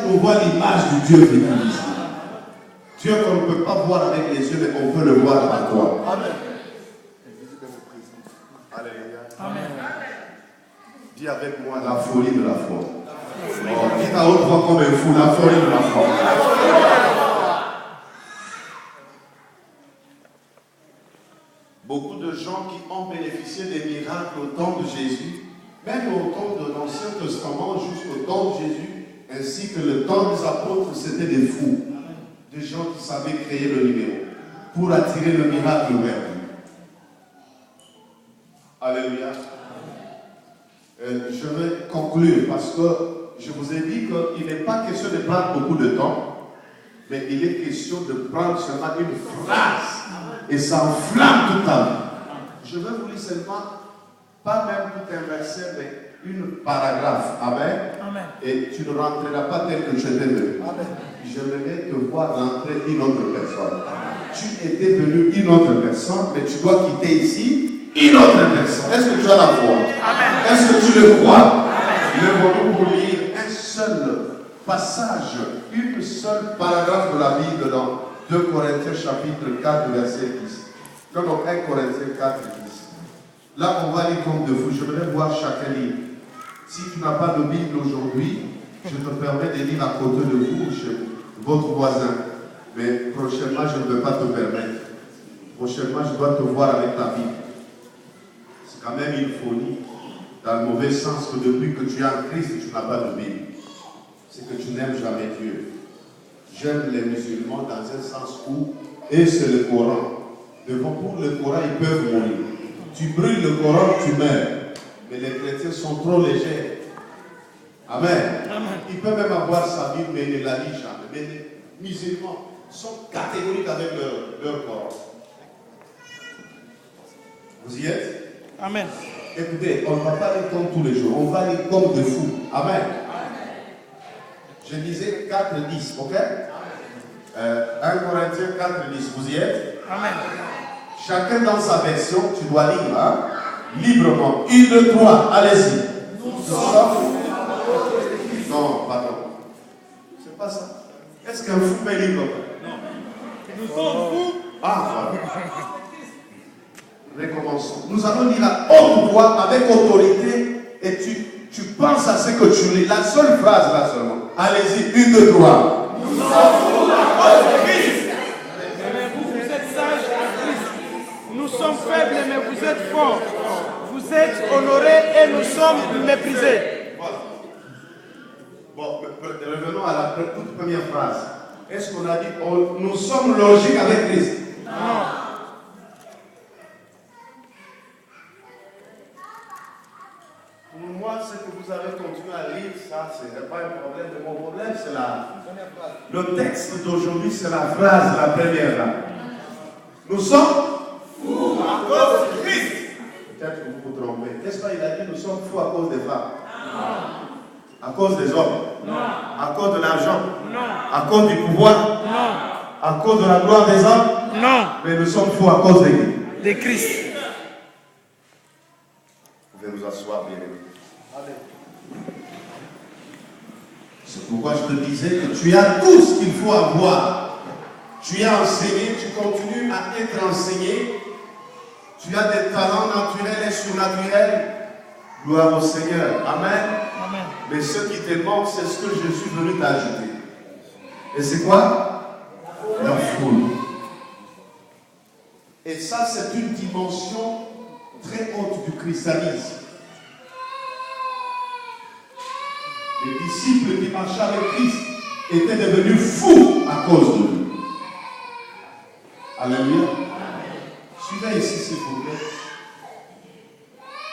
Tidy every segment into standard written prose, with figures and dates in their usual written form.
on voit l'image du Dieu venu ici. Dieu qu'on ne peut pas voir avec les yeux, mais on peut le voir par toi. Amen. Alléluia. Amen. Dis avec moi la folie de la foi. Oh, dis à haute voix comme un fou, la folie de la foi. Beaucoup de gens qui ont bénéficié des miracles au temps de Jésus, même au temps de l'Ancien Testament jusqu'au temps de Jésus, ainsi que le temps des apôtres, c'était des fous. Des gens qui savaient créer le numéro pour attirer le miracle vers eux. Alléluia. Je vais conclure parce que je vous ai dit qu'il n'est pas question de prendre beaucoup de temps, mais il est question de prendre seulement une phrase et ça enflamme toute ta vie. Je vais vous lire seulement, pas même tout un verset, mais une paragraphe. Amen. Amen. Et tu ne rentreras pas tel que tu étais venu. J'aimerais te voir rentrer une autre personne. Tu étais venu une autre personne, mais tu dois quitter ici une autre personne. Est-ce que tu as la foi? Est-ce que tu le crois? Lève-nous pour lire un seul passage, une seule paragraphe de la Bible dans 2 Corinthiens chapitre 4 verset 10. Non, 1 Corinthiens 4 10. Là, on va lire comme de vous. Je voudrais voir chacun lire. Si tu n'as pas de Bible aujourd'hui, je te permets de lire à côté de vous, chez votre voisin. Mais prochainement, je ne vais pas te permettre. Prochainement, je dois te voir avec la Bible. C'est quand même une folie, dans le mauvais sens, que depuis que tu es en Christ, tu n'as pas de Bible. C'est que tu n'aimes jamais Dieu. J'aime les musulmans dans un sens où, et c'est le Coran. Pour le Coran, ils peuvent mourir. Tu brûles le Coran, tu meurs. Mais les chrétiens sont trop légers. Amen. Ils peuvent même avoir sa Bible, mais ils ne la lisent jamais. Mais les musulmans sont catégoriques avec leur Coran. Vous y êtes? Amen. Écoutez, on ne va pas lire comme tous les jours. On va lire comme des fous. Amen. Je disais 4-10, ok? 1 Corinthiens 4-10. Vous y êtes? Amen. Chacun dans sa version, tu dois lire, hein? Librement. 1, 2, 3, allez-y. Non, pardon. C'est pas ça. Est-ce qu'un fou peut lire comme ça? Non. Nous sommes fous. Ah, voilà. Recommençons. Nous allons lire à haute voix, avec autorité, et tu penses à ce que tu lis. La seule phrase là seulement. Allez-y, 1, 2, 3. Nous sommes fous à cause de Christ. Mais vous êtes sages à Christ. Nous sommes faibles, mais vous êtes forts. Vous êtes honorés et nous sommes méprisés. Voilà. Bon, revenons à la toute première phrase. Est-ce qu'on a dit nous sommes logiques avec Christ? Non. Pour moi, ce que vous avez continué à lire, ça, ce n'est pas un problème. Mon problème, c'est la première phrase. Le texte d'aujourd'hui, c'est la phrase, la première là. Nous sommes fous à cause de Christ. Peut-être que vous vous trompez. N'est-ce pas, il a dit nous sommes fous à cause des femmes? Non. À cause des hommes? Non. À cause de l'argent? Non. À cause du pouvoir? Non. À cause de la gloire des hommes? Non. Mais nous sommes fous à cause de qui? De Christ. Vous pouvez vous asseoir, bien aimé. C'est pourquoi je te disais que tu as tout ce qu'il faut avoir. Tu es enseigné, tu continues à être enseigné. Tu as des talents naturels et surnaturels. Gloire au Seigneur. Amen. Amen. Mais ce qui te manque, c'est ce que je suis venu t'ajouter. Et c'est quoi? La foule. Et ça, c'est une dimension très haute du christianisme. Les disciples qui marchaient avec Christ étaient devenus fous à cause de lui. Alléluia. Suivez ici, s'il vous plaît.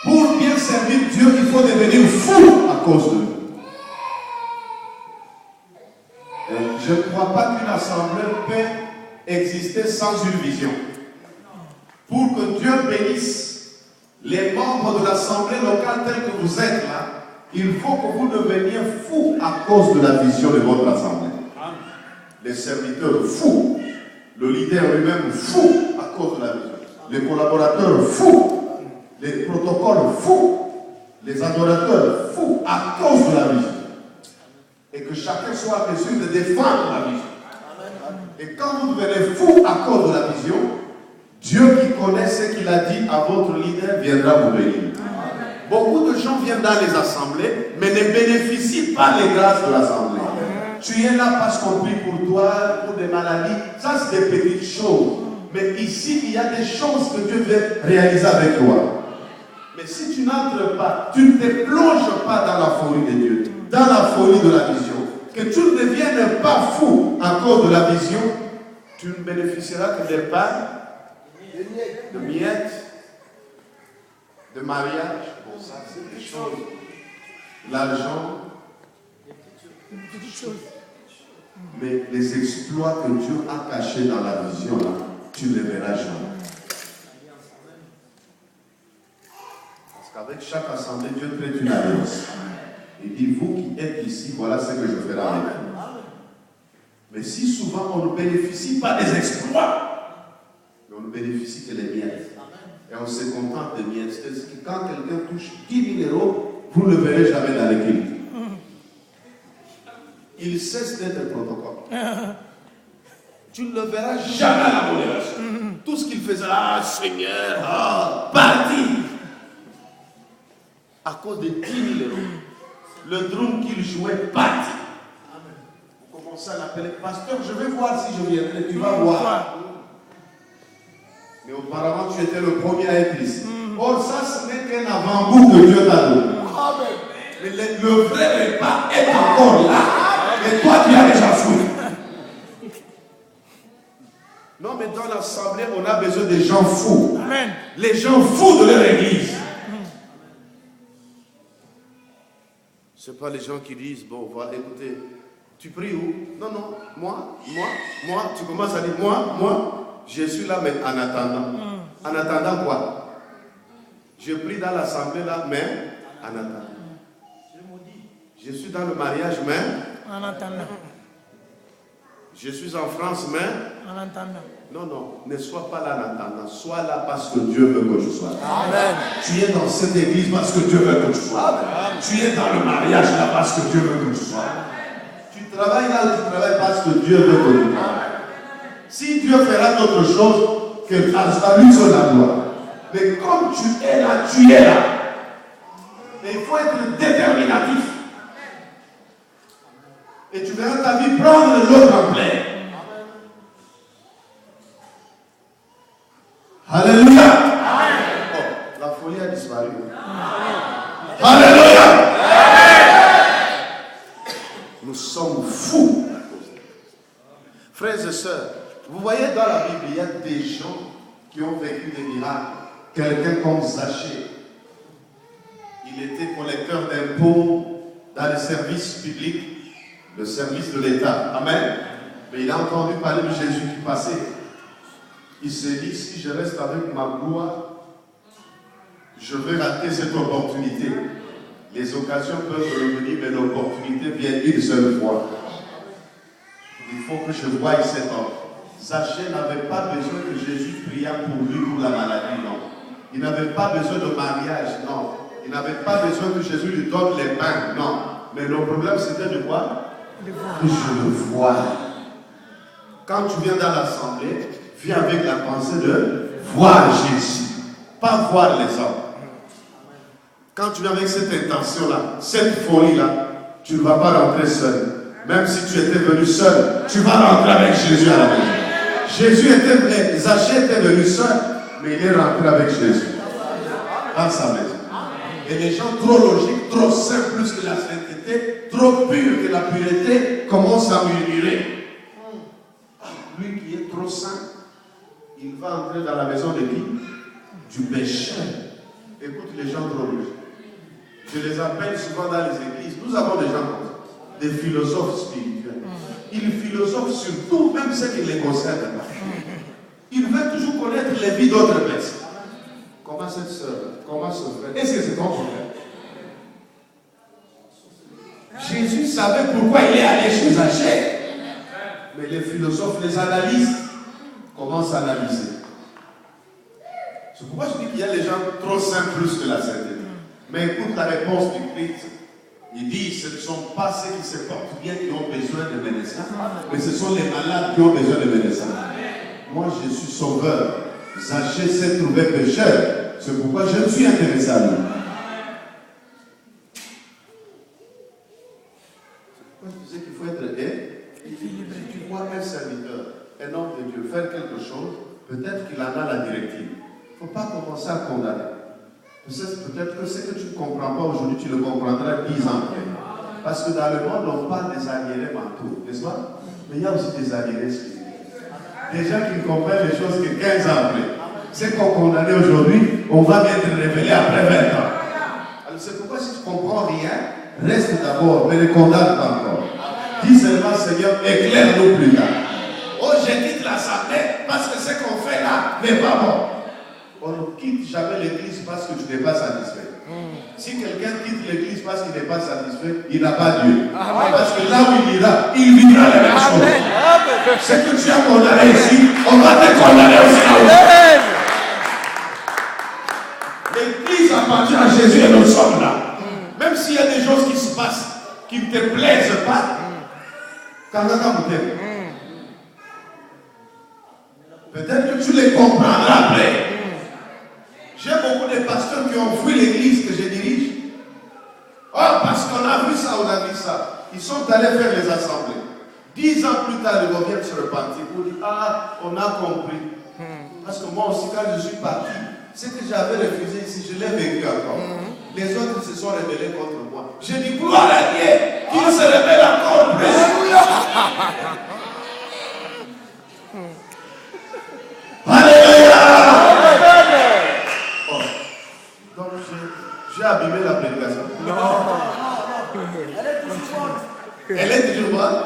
Pour bien servir Dieu, il faut devenir fou à cause de lui. Et je ne crois pas qu'une assemblée peut exister sans une vision. Pour que Dieu bénisse les membres de l'assemblée locale telle que vous êtes là, il faut que vous deveniez fous à cause de la vision de votre assemblée. Les serviteurs fous, le leader lui-même fou à cause de la vision. Les collaborateurs fous, les protocoles fous, les adorateurs fous à cause de la vision. et que chacun soit en mesure de défendre la vision. Et quand vous devenez fou à cause de la vision, Dieu qui connaît ce qu'il a dit à votre leader viendra vous bénir. Beaucoup de gens viennent dans les assemblées, mais ne bénéficient pas des grâces de l'assemblée. Tu es là parce qu'on prie pour toi, pour des maladies. Ça, c'est des petites choses. Mais ici, il y a des choses que Dieu veut réaliser avec toi. Mais si tu n'entres pas, tu ne te plonges pas dans la folie de Dieu, dans la folie de la vision, que tu ne deviennes pas fou à cause de la vision, tu ne bénéficieras que des pains, de miettes, de mariage. Bon, ça, c'est des choses. L'argent. Mais les exploits que Dieu a cachés dans la vision, là, tu ne les verras jamais. Parce qu'avec chaque assemblée, Dieu traite une alliance. Il dit, vous qui êtes ici, voilà ce que je ferai avec vous. Mais si souvent on ne bénéficie pas des exploits, mais on ne bénéficie que les miettes. Et on se contente des miettes. C'est-à-dire que quand quelqu'un touche 10 000 euros, vous ne le verrez jamais dans l'équipe. Il cesse d'être protocole. Tu ne le verras jamais à la modération. Tout ce qu'il faisait, ah Seigneur, ah, parti. À cause de 10 000 euros. Le drum qu'il jouait, parti. Vous commencez à l'appeler, pasteur, je vais voir si je viendrai. Tu vas voir. Mais auparavant, tu étais le premier à être ici. Or, ça, ce n'est qu'un avant-goût que Dieu t'a donné. Mais le vrai repas est encore là. Et toi, tu as déjà fouillé. Non, mais dans l'assemblée, on a besoin des gens fous. Amen. Les gens fous de leur église. Ce n'est pas les gens qui disent, bon, voilà, écoutez, tu pries où? Non, non, moi, tu commences à dire, moi, je suis là, mais en attendant. En attendant quoi? Je prie dans l'assemblée là, mais en attendant. Je suis dans le mariage, mais en attendant. Je suis en France, mais en attendant. Non, ne sois pas là en attendant. Sois là parce que Dieu veut que tu sois. Amen. Tu es dans cette église parce que Dieu veut que tu sois. Amen. Tu es dans le mariage là parce que Dieu veut que tu sois. Tu travailles là où tu travailles parce que Dieu veut que tu sois. Si Dieu fera d'autres choses, que à lui seul la gloire. Mais comme tu es là, tu es là. Et il faut être déterminatif. Et tu verras ta vie prendre l'autre ampleur. Alléluia. Oh, la folie a disparu. Alléluia. Nous sommes fous. Frères et sœurs, vous voyez dans la Bible, il y a des gens qui ont vécu des miracles. Quelqu'un comme Zachée. Il était collecteur d'impôts dans le service public, le service de l'État. Amen. Mais il a entendu parler de Jésus qui passait. Il s'est dit, si je reste avec ma gloire, je vais rater cette opportunité. Les occasions peuvent revenir, mais l'opportunité vient une seule fois. Il faut que je voie cet homme. Zachée n'avait pas besoin que Jésus priât pour lui pour la maladie, non. Il n'avait pas besoin de mariage, non. Il n'avait pas besoin que Jésus lui donne les pains, non. Mais le problème c'était de quoi? Que je le vois. Quand tu viens dans l'assemblée, viens avec la pensée de voir Jésus, pas voir les hommes. Quand tu viens avec cette intention-là, cette folie-là, tu ne vas pas rentrer seul. Même si tu étais venu seul, tu vas rentrer avec Jésus à la maison. Zachée était venu seul, mais il est rentré avec Jésus dans sa maison. Et les gens trop logiques, trop simples plus que la sainteté, trop purs que la pureté, commencent à murmurer. Lui qui est trop saint, il va entrer dans la maison de qui? Du pécheur. Écoute les gens trop logiques. Je les appelle souvent dans les églises. Nous avons des gens comme ça, des philosophes spirituels. Ils philosophent sur tout, même ce qui les concerne pas. Ils veulent toujours connaître les vies d'autres personnes. Comment cette soeur, comment ce frère, est-ce que c'est ton frère? Jésus savait pourquoi il est allé chez Zachée. Mais les philosophes, les analysent, commencent à analyser. C'est pourquoi je dis qu'il y a les gens trop simples plus que la sainteté. Mais écoute la réponse du Christ. Il dit, ce ne sont pas ceux qui se portent bien qui ont besoin de médecins, mais ce sont les malades qui ont besoin de médecins. Moi, je suis sauveur. Zachée s'est trouvé pécheur. C'est pourquoi je me suis intéressé à lui. Je disais qu'il faut être équilibré. Tu vois un serviteur, un homme de Dieu, faire quelque chose, peut-être qu'il en a la directive. Il ne faut pas commencer à condamner. Peut-être que ce que tu ne comprends pas aujourd'hui, tu le comprendras 10 ans après. Parce que dans le monde, on parle des arriérés mentaux, n'est-ce pas? Mais il y a aussi des arriérés spirituels. Des gens qui ne comprennent les choses que 15 ans après. Ce qu'on condamne aujourd'hui, on va être révélé après 20 ans. Alors c'est pourquoi si tu ne comprends rien, reste d'abord, mais ne condamne pas encore. Dis seulement, Seigneur, éclaire-nous plus tard. Oh, je quitte l'assemblée parce que ce qu'on fait là n'est pas bon. On ne quitte jamais l'église parce que tu n'es pas satisfait. Si quelqu'un quitte l'église parce qu'il n'est pas satisfait, il n'a pas Dieu. Parce que là où il ira, il vivra la même chose. Ce que tu as condamné ici, on va te condamner aussi là-haut. L'église appartient à Jésus et nous sommes là. Même s'il y a des choses qui se passent qui ne te plaisent pas, peut-être que tu les comprendras après. J'ai beaucoup de pasteurs qui ont fui l'église que je dirige. Oh, parce qu'on a vu ça, on a vu ça. Ils sont allés faire les assemblées. 10 ans plus tard, ils reviennent se repentir pour dire, ah, on a compris. Parce que moi aussi, quand je suis parti, ce que j'avais refusé ici, je l'ai vécu encore. Les autres se sont rebellés contre moi. J'ai dit, gloire à Dieu, qu'il se rebelle encore plus. Alléluia. Oh. Donc, j'ai abîmé la prédication. Non. Elle est toujours bonne.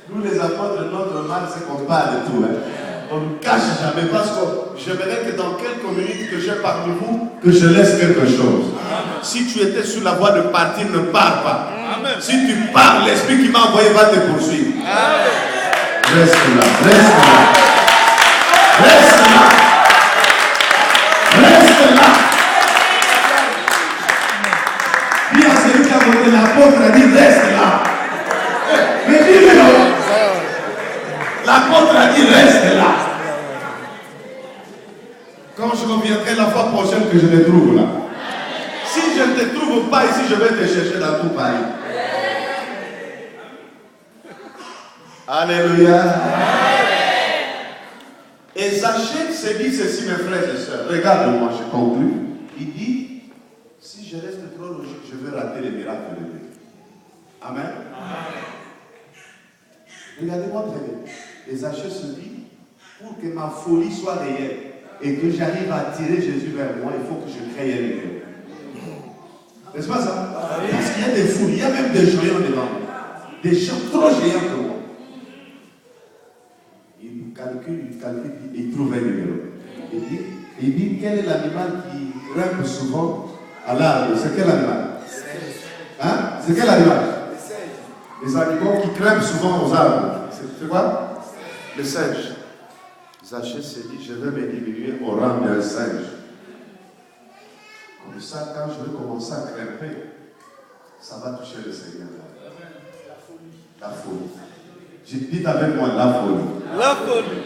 Nous, les apôtres, notre mal, c'est qu'on parle de tout. On ne cache jamais parce que j'aimerais que dans quelques minutes que j'ai parmi vous, que je laisse quelque chose. Amen. Si tu étais sur la voie de partir, ne pars pas. Amen. Si tu pars, l'esprit qui m'a envoyé va te poursuivre. Amen. Reste là, reste là. Reste là. Reste là. Dis à celui qui a voté l'apôtre, a dit reste là. Mais dis-le. L'apôtre a dit reste là. Quand je reviendrai la fois prochaine que je te trouve là. Si je ne te trouve pas ici, je vais te chercher dans tout Paris. Alléluia. Et Zachée se dit ceci, mes frères et sœurs. Regarde-moi, je conclue. Il dit, si je reste trop logique, je vais rater les miracles de Dieu. Amen. Regardez-moi très bien. Et Zachée se dit, pour que ma folie soit réelle et que j'arrive à attirer Jésus vers moi, il faut que je crée un événement. N'est-ce pas ça? Parce qu'il y a des foules, il y a même des géants devant moi. Des gens trop géants que moi. Il calcule, il trouve un numéro. Il dit quel est l'animal qui grimpe souvent à l'arbre? C'est quel animal? Hein? C'est quel animal? Les animaux qui grimpent souvent aux arbres. C'est quoi? Le singe. Zachée s'est dit, je vais me diminuer au rang d'un singe. Comme ça, quand je vais commencer à grimper, ça va toucher le Seigneur. La folie. J'ai dit avec moi, la folie. La folie.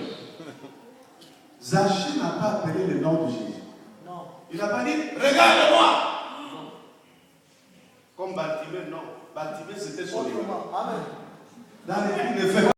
Zachée n'a pas appelé le nom de Jésus. Non. Il n'a pas dit, regarde-moi. Comme Bartimée, non. Bartimée, c'était son nom. Amen. Dans les